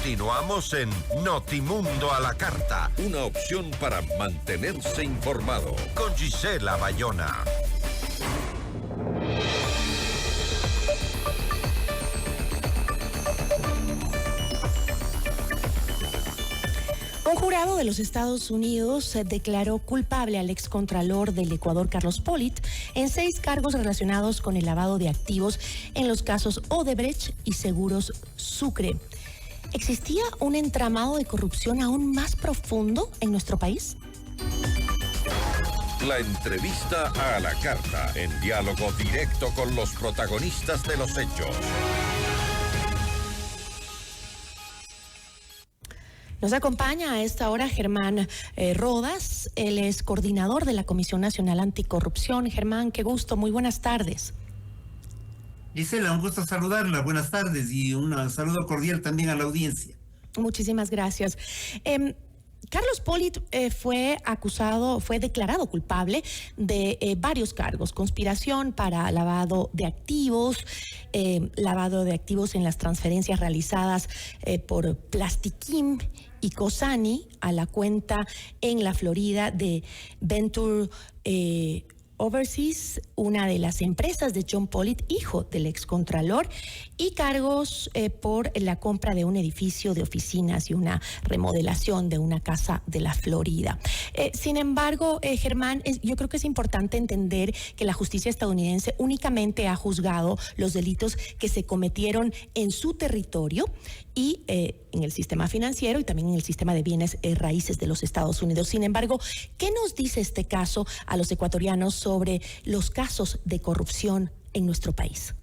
Continuamos en Notimundo a la Carta. Una opción para mantenerse informado. Con Gisela Bayona. Un jurado de los Estados Unidos declaró culpable al excontralor del Ecuador, Carlos Pollitt, en 6 cargos relacionados con el lavado de activos en los casos Odebrecht y Seguros Sucre. ¿Existía un entramado de corrupción aún más profundo en nuestro país? La entrevista a la carta, en diálogo directo con los protagonistas de los hechos. Nos acompaña a esta hora Germán Rodas, él es coordinador de la Comisión Nacional Anticorrupción. Germán, qué gusto, muy buenas tardes. Gisela, un gusto saludarla, buenas tardes y un saludo cordial también a la audiencia. Muchísimas gracias. Carlos Pollitt fue declarado culpable de varios cargos: conspiración para lavado de activos en las transferencias realizadas por Plastiquim y Cosani a la cuenta en la Florida de Venture Overseas, una de las empresas de John Pollitt, hijo del excontralor, y cargos por la compra de un edificio de oficinas y una remodelación de una casa de la Florida. Sin embargo, Germán, yo creo que es importante entender que la justicia estadounidense únicamente ha juzgado los delitos que se cometieron en su territorio y en el sistema financiero y también en el sistema de bienes raíces de los Estados Unidos. Sin embargo, ¿qué nos dice este caso a los ecuatorianos sobre los casos de corrupción en nuestro país?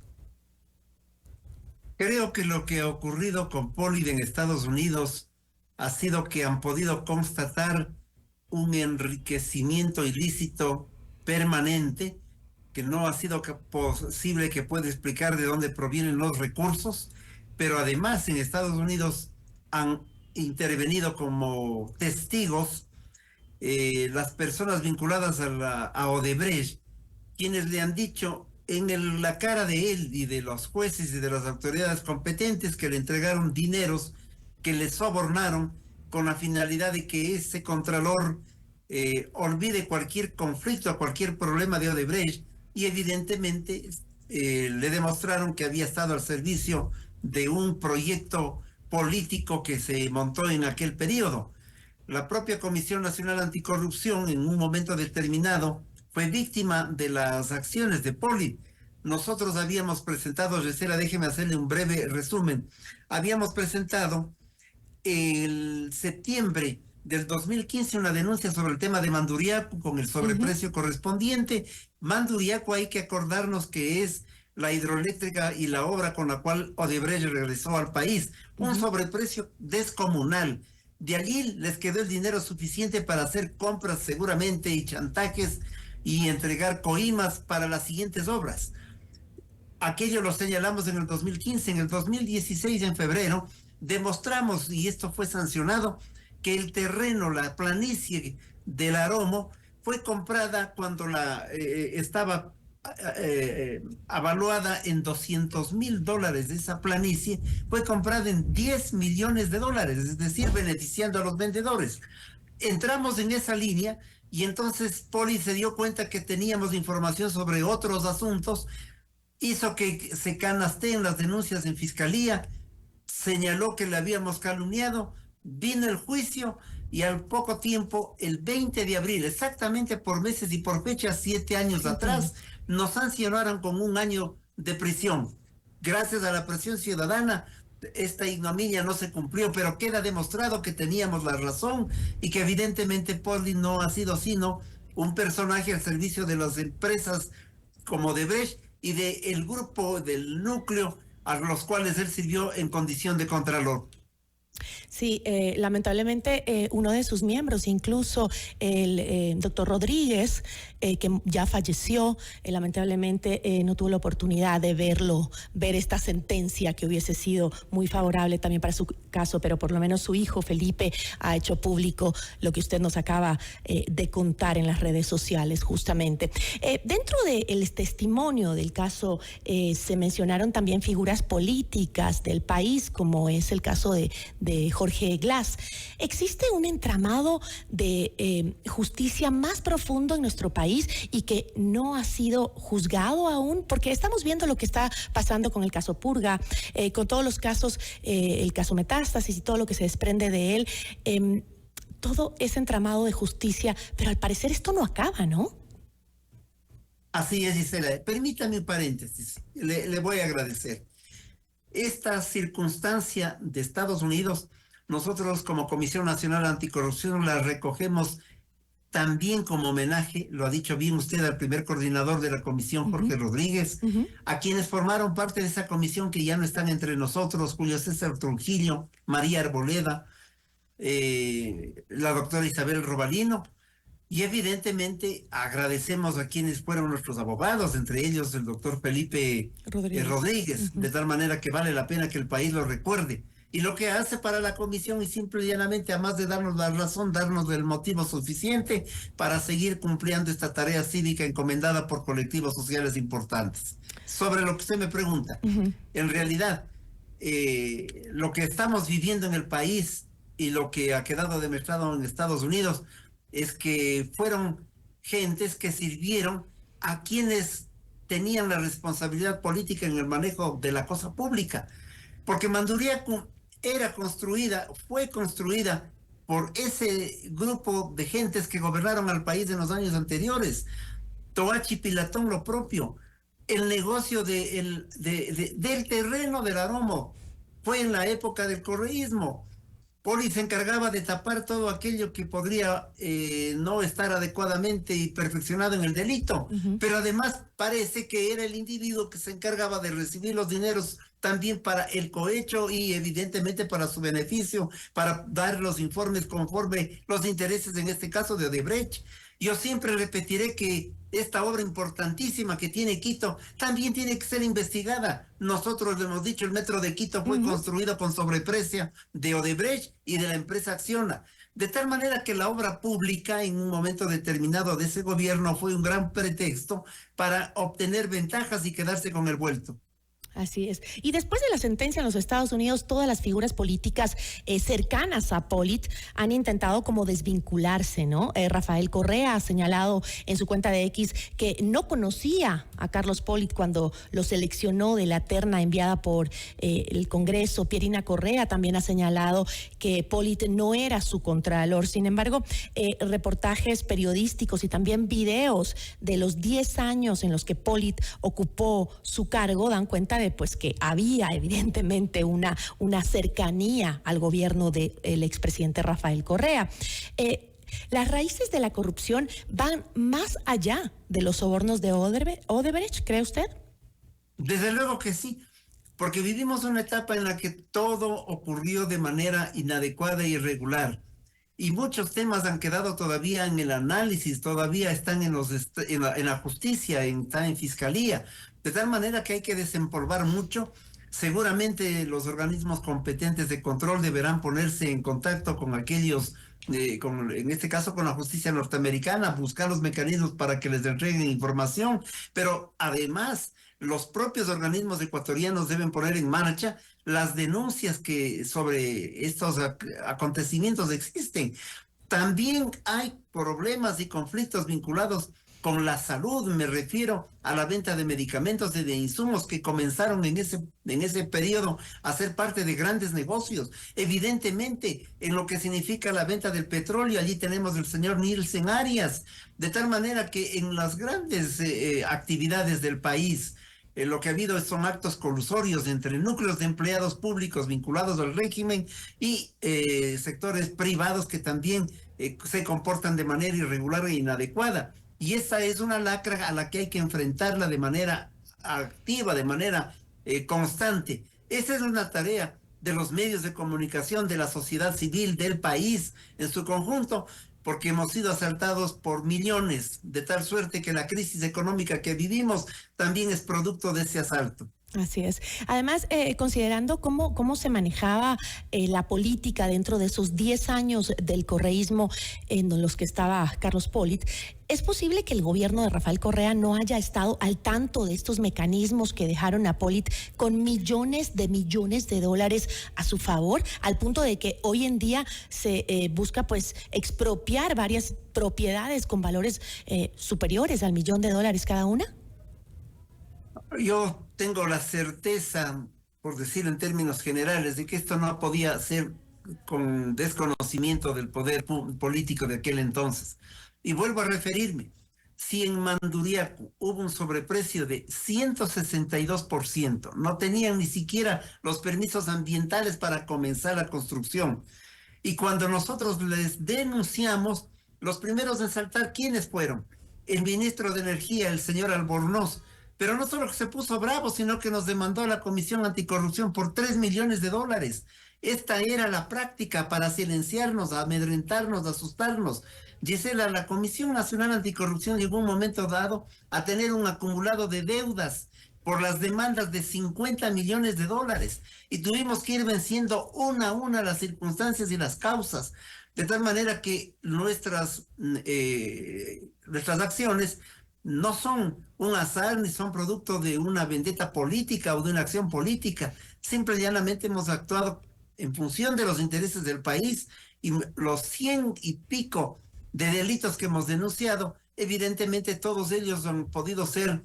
Creo que lo que ha ocurrido con Pollitt en Estados Unidos ha sido que han podido constatar un enriquecimiento ilícito permanente que no ha sido posible que pueda explicar de dónde provienen los recursos, pero además en Estados Unidos han intervenido como testigos las personas vinculadas a Odebrecht, quienes le han dicho en la cara de él y de los jueces y de las autoridades competentes que le entregaron dineros que le sobornaron con la finalidad de que ese contralor olvide cualquier conflicto, cualquier problema de Odebrecht, y evidentemente le demostraron que había estado al servicio de un proyecto político que se montó en aquel periodo. La propia Comisión Nacional Anticorrupción en un momento determinado fue víctima de las acciones de Pollitt. Nosotros habíamos presentado, Gisela, déjeme hacerle un breve resumen. Habíamos presentado en septiembre del 2015 una denuncia sobre el tema de Manduriaco con el sobreprecio correspondiente. Manduriaco, hay que acordarnos que es la hidroeléctrica y la obra con la cual Odebrecht regresó al país. Un sobreprecio descomunal. De allí les quedó el dinero suficiente para hacer compras seguramente y chantajes y entregar coimas para las siguientes obras. Aquello lo señalamos en el 2015. En el 2016, en febrero, demostramos, y esto fue sancionado, que el terreno, la planicie del Aromo, fue comprada cuando estaba avaluada en $200,000. Esa planicie fue comprada en $10 millones, es decir, beneficiando a los vendedores. Entramos en esa línea y entonces Pollitt se dio cuenta que teníamos información sobre otros asuntos, hizo que se canasteen las denuncias en fiscalía, señaló que le habíamos calumniado, vino el juicio y al poco tiempo, el 20 de abril, exactamente por meses y por fecha, 7 años atrás, nos sancionaron con 1 año de prisión. Gracias a la presión ciudadana, esta ignominia no se cumplió, pero queda demostrado que teníamos la razón y que evidentemente Pollitt no ha sido sino un personaje al servicio de las empresas como Odebrecht y del grupo del núcleo a los cuales él sirvió en condición de contralor. Sí, lamentablemente uno de sus miembros, incluso el doctor Rodríguez, que ya falleció, lamentablemente no tuvo la oportunidad de ver esta sentencia que hubiese sido muy favorable también para su caso, pero por lo menos su hijo Felipe ha hecho público lo que usted nos acaba de contar en las redes sociales, justamente. Dentro del testimonio del caso se mencionaron también figuras políticas del país, como es el caso de Jorge Glass. ¿Existe un entramado de justicia más profundo en nuestro país y que no ha sido juzgado aún? Porque estamos viendo lo que está pasando con el caso Purga, con todos los casos, el caso Metástasis y todo lo que se desprende de él, todo ese entramado de justicia, pero al parecer esto no acaba, ¿no? Así es, Gisela. Permítame un paréntesis, le voy a agradecer. Esta circunstancia de Estados Unidos, nosotros como Comisión Nacional Anticorrupción la recogemos también como homenaje, lo ha dicho bien usted, al primer coordinador de la comisión, Jorge Rodríguez, a quienes formaron parte de esa comisión que ya no están entre nosotros, Julio César Trujillo, María Arboleda, la doctora Isabel Robalino. Y evidentemente agradecemos a quienes fueron nuestros abogados, entre ellos el doctor Felipe Rodríguez, de tal manera que vale la pena que el país lo recuerde. Y lo que hace para la comisión es simple y llanamente, además de darnos la razón, darnos el motivo suficiente para seguir cumpliendo esta tarea cívica encomendada por colectivos sociales importantes. Sobre lo que usted me pregunta, en realidad, lo que estamos viviendo en el país y lo que ha quedado demostrado en Estados Unidos es que fueron gentes que sirvieron a quienes tenían la responsabilidad política en el manejo de la cosa pública. Porque Manduriaco fue construida por ese grupo de gentes que gobernaron al país en los años anteriores. Toachi Pilatón lo propio. El negocio del terreno del Aromo fue en la época del correísmo. Poli se encargaba de tapar todo aquello que podría no estar adecuadamente y perfeccionado en el delito, pero además parece que era el individuo que se encargaba de recibir los dineros también para el cohecho y evidentemente para su beneficio, para dar los informes conforme los intereses, en este caso de Odebrecht. Yo siempre repetiré que esta obra importantísima que tiene Quito también tiene que ser investigada. Nosotros le hemos dicho, el metro de Quito fue construido con sobreprecio de Odebrecht y de la empresa Acciona. De tal manera que la obra pública en un momento determinado de ese gobierno fue un gran pretexto para obtener ventajas y quedarse con el vuelto. Así es. Y después de la sentencia en los Estados Unidos, todas las figuras políticas cercanas a Polit han intentado como desvincularse, ¿no? Rafael Correa ha señalado en su cuenta de X que no conocía a Carlos Polit cuando lo seleccionó de la terna enviada por el Congreso. Pierina Correa también ha señalado que Polit no era su contralor. Sin embargo, reportajes periodísticos y también videos de los 10 años en los que Polit ocupó su cargo dan cuenta de pues que había evidentemente una cercanía al gobierno del expresidente Rafael Correa. Las raíces de la corrupción van más allá de los sobornos de Odebrecht, ¿cree usted? Desde luego que sí, porque vivimos una etapa en la que todo ocurrió de manera inadecuada e irregular. Y muchos temas han quedado todavía en el análisis, todavía están en la justicia, están en fiscalía, de tal manera que hay que desempolvar mucho. Seguramente los organismos competentes de control deberán ponerse en contacto con aquellos, en este caso con la justicia norteamericana, buscar los mecanismos para que les entreguen información, pero además los propios organismos ecuatorianos deben poner en marcha las denuncias que sobre estos acontecimientos existen. También hay problemas y conflictos vinculados con la salud, me refiero a la venta de medicamentos y de insumos que comenzaron en ese periodo a ser parte de grandes negocios. Evidentemente, en lo que significa la venta del petróleo, allí tenemos el señor Nielsen Arias, de tal manera que en las grandes actividades del país, lo que ha habido son actos colusorios entre núcleos de empleados públicos vinculados al régimen y sectores privados que también se comportan de manera irregular e inadecuada. Y esa es una lacra a la que hay que enfrentarla de manera activa, de manera constante. Esa es una tarea de los medios de comunicación, de la sociedad civil, del país en su conjunto, porque hemos sido asaltados por millones, de tal suerte que la crisis económica que vivimos también es producto de ese asalto. Así es. Además, considerando cómo se manejaba la política dentro de esos 10 años del correísmo en los que estaba Carlos Polit, ¿es posible que el gobierno de Rafael Correa no haya estado al tanto de estos mecanismos que dejaron a Polit con millones de dólares a su favor, al punto de que hoy en día se busca pues expropiar varias propiedades con valores superiores al $1.000.000 cada una? Yo tengo la certeza, por decir en términos generales, de que esto no podía ser con desconocimiento del poder político de aquel entonces. Y vuelvo a referirme, si en Manduriacu hubo un sobreprecio de 162%, no tenían ni siquiera los permisos ambientales para comenzar la construcción. Y cuando nosotros les denunciamos, los primeros en saltar, ¿quiénes fueron? El ministro de Energía, el señor Albornoz. Pero no solo que se puso bravo, sino que nos demandó a la Comisión Anticorrupción por $3 millones. Esta era la práctica para silenciarnos, amedrentarnos, asustarnos. Gisela, la Comisión Nacional Anticorrupción llegó un momento dado a tener un acumulado de deudas por las demandas de $50 millones, y tuvimos que ir venciendo una a una las circunstancias y las causas, de tal manera que nuestras acciones no son un azar ni son producto de una vendetta política o de una acción política. Simple y llanamente hemos actuado en función de los intereses del país, y los 100 y pico de delitos que hemos denunciado, evidentemente todos ellos han podido ser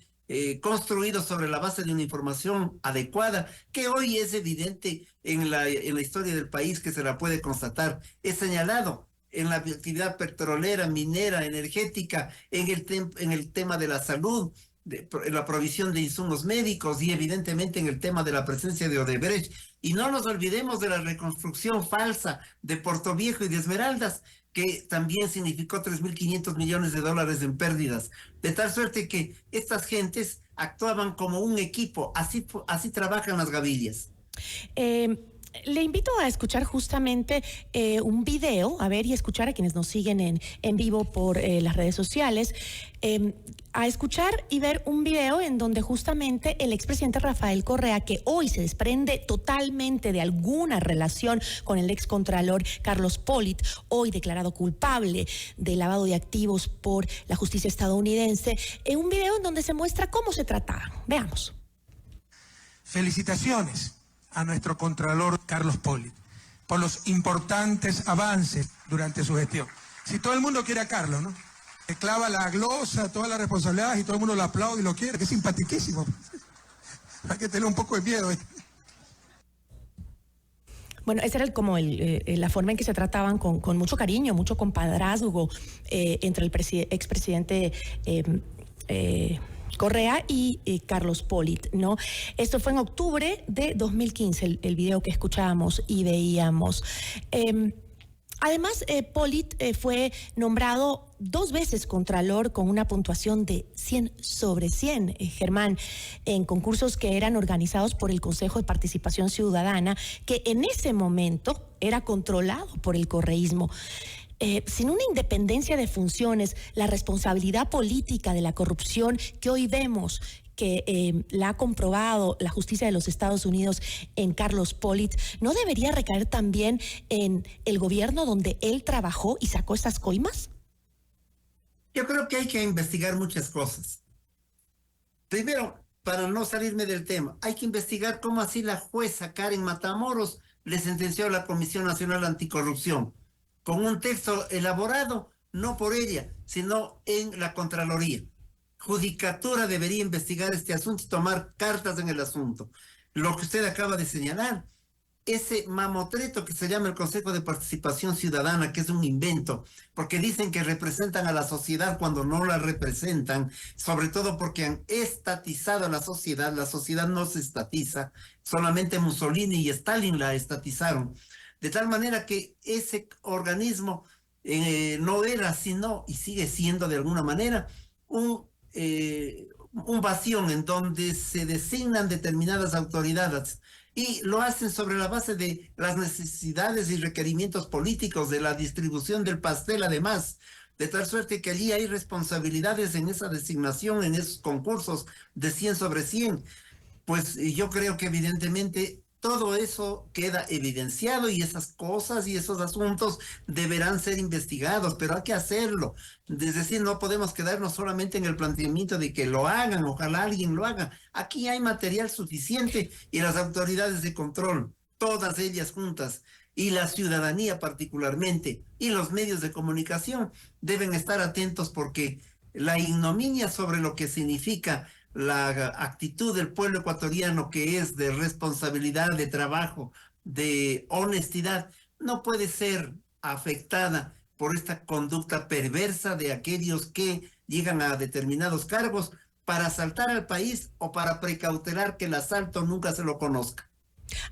construidos sobre la base de una información adecuada, que hoy es evidente en la historia del país, que se la puede constatar. He señalado en la actividad petrolera, minera, energética, en el tema de la salud, en la provisión de insumos médicos, y evidentemente en el tema de la presencia de Odebrecht. Y no nos olvidemos de la reconstrucción falsa de Puerto Viejo y de Esmeraldas, que también significó $3.500 millones en pérdidas. De tal suerte que estas gentes actuaban como un equipo. Así trabajan las gavillas. Le invito a escuchar justamente un video, a ver y escuchar a quienes nos siguen en vivo por las redes sociales, a escuchar y ver un video en donde justamente el expresidente Rafael Correa, que hoy se desprende totalmente de alguna relación con el excontralor Carlos Polit, hoy declarado culpable de lavado de activos por la justicia estadounidense, en un video en donde se muestra cómo se trataban. Veamos. Felicitaciones a nuestro contralor Carlos Polit por los importantes avances durante su gestión. Si todo el mundo quiere a Carlos, ¿no? Le clava la glosa, todas las responsabilidades, y todo el mundo lo aplaude y lo quiere, que es simpatiquísimo. Hay que tener un poco de miedo. Bueno, esa era la forma en que se trataban con mucho cariño, mucho compadrazgo entre el expresidente Correa y Carlos Polit, ¿no? Esto fue en octubre de 2015, el video que escuchábamos y veíamos. Además, Polit fue nombrado 2 veces contralor con una puntuación de 100 sobre 100, Germán, en concursos que eran organizados por el Consejo de Participación Ciudadana, que en ese momento era controlado por el correísmo. Sin una independencia de funciones, la responsabilidad política de la corrupción que hoy vemos que la ha comprobado la justicia de los Estados Unidos en Carlos Polit, ¿no debería recaer también en el gobierno donde él trabajó y sacó estas coimas? Yo creo que hay que investigar muchas cosas. Primero, para no salirme del tema, hay que investigar cómo así la jueza Karen Matamoros le sentenció a la Comisión Nacional Anticorrupción, con un texto elaborado no por ella, sino en la Contraloría. Judicatura debería investigar este asunto y tomar cartas en el asunto. Lo que usted acaba de señalar, ese mamotreto que se llama el Consejo de Participación Ciudadana, que es un invento, porque dicen que representan a la sociedad cuando no la representan, sobre todo porque han estatizado a la sociedad no se estatiza, solamente Mussolini y Stalin la estatizaron, de tal manera que ese organismo no era sino, y sigue siendo de alguna manera, un vacío en donde se designan determinadas autoridades Y lo hacen sobre la base de las necesidades y requerimientos políticos, de la distribución del pastel además, de tal suerte que allí hay responsabilidades en esa designación, en esos concursos de 100 sobre 100. Pues yo creo que evidentemente todo eso queda evidenciado y esas cosas y esos asuntos deberán ser investigados, pero hay que hacerlo. Es decir, no podemos quedarnos solamente en el planteamiento de que lo hagan, ojalá alguien lo haga. Aquí hay material suficiente y las autoridades de control, todas ellas juntas, y la ciudadanía particularmente, y los medios de comunicación deben estar atentos porque la ignominia sobre lo que significa la actitud del pueblo ecuatoriano, que es de responsabilidad, de trabajo, de honestidad, no puede ser afectada por esta conducta perversa de aquellos que llegan a determinados cargos para asaltar al país o para precautelar que el asalto nunca se lo conozca.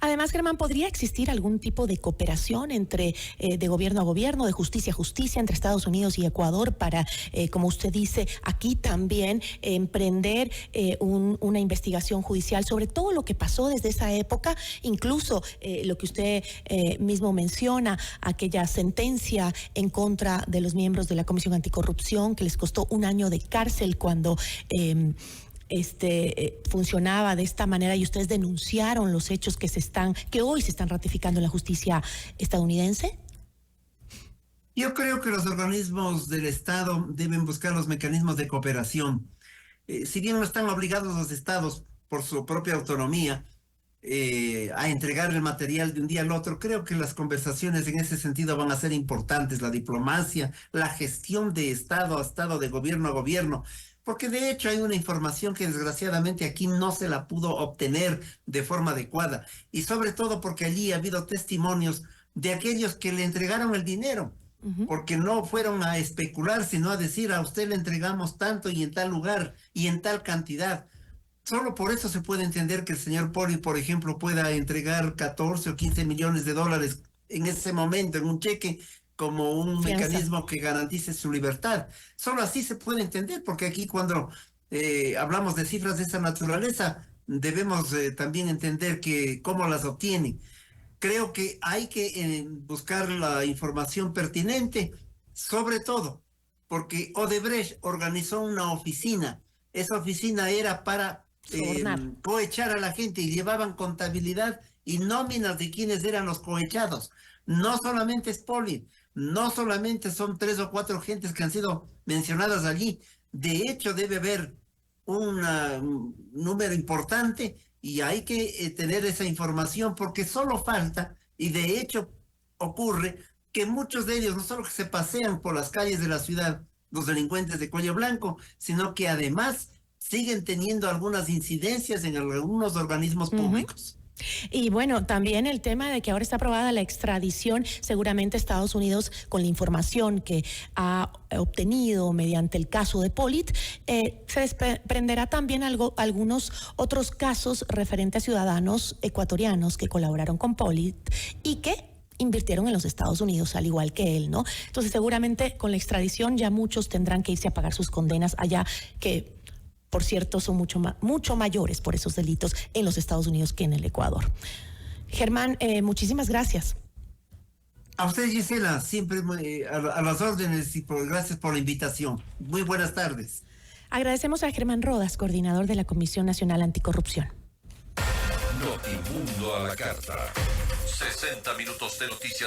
Además, Germán, ¿podría existir algún tipo de cooperación entre de gobierno a gobierno, de justicia a justicia, entre Estados Unidos y Ecuador para, como usted dice, aquí también emprender una investigación judicial sobre todo lo que pasó desde esa época, incluso lo que usted mismo menciona, aquella sentencia en contra de los miembros de la Comisión Anticorrupción que les costó 1 año de cárcel cuando funcionaba de esta manera y ustedes denunciaron los hechos que hoy se están ratificando en la justicia estadounidense? Yo creo que los organismos del Estado deben buscar los mecanismos de cooperación. Si bien no están obligados los estados por su propia autonomía a entregar el material de un día al otro, creo que las conversaciones en ese sentido van a ser importantes, la diplomacia, la gestión de estado a estado, de gobierno a gobierno. Porque de hecho hay una información que desgraciadamente aquí no se la pudo obtener de forma adecuada. Y sobre todo porque allí ha habido testimonios de aquellos que le entregaron el dinero. Porque no fueron a especular, sino a decir, a usted le entregamos tanto y en tal lugar y en tal cantidad. Solo por eso se puede entender que el señor Poli, por ejemplo, pueda entregar 14 o 15 millones de dólares en ese momento en un cheque, como un mecanismo que garantice su libertad. Solo así se puede entender, porque aquí cuando hablamos de cifras de esa naturaleza, debemos también entender que cómo las obtienen. Creo que hay que buscar la información pertinente, sobre todo porque Odebrecht organizó una oficina. Esa oficina era para cohechar a la gente y llevaban contabilidad y nóminas de quienes eran los cohechados. No solamente es Poli, no solamente son 3 o 4 gentes que han sido mencionadas allí. De hecho, debe haber un número importante y hay que tener esa información porque solo falta, y de hecho ocurre, que muchos de ellos no solo que se pasean por las calles de la ciudad, los delincuentes de cuello blanco, sino que además siguen teniendo algunas incidencias en algunos organismos públicos. Y bueno, también el tema de que ahora está aprobada la extradición, seguramente Estados Unidos, con la información que ha obtenido mediante el caso de Polit, se desprenderá también algunos otros casos referentes a ciudadanos ecuatorianos que colaboraron con Polit y que invirtieron en los Estados Unidos, al igual que él, ¿no? Entonces, seguramente con la extradición ya muchos tendrán que irse a pagar sus condenas allá, que por cierto, son mucho mayores por esos delitos en los Estados Unidos que en el Ecuador. Germán, muchísimas gracias. A usted, Gisela, siempre a las órdenes y gracias por la invitación. Muy buenas tardes. Agradecemos a Germán Rodas, coordinador de la Comisión Nacional Anticorrupción. Notimundo a la carta. 60 minutos de noticias.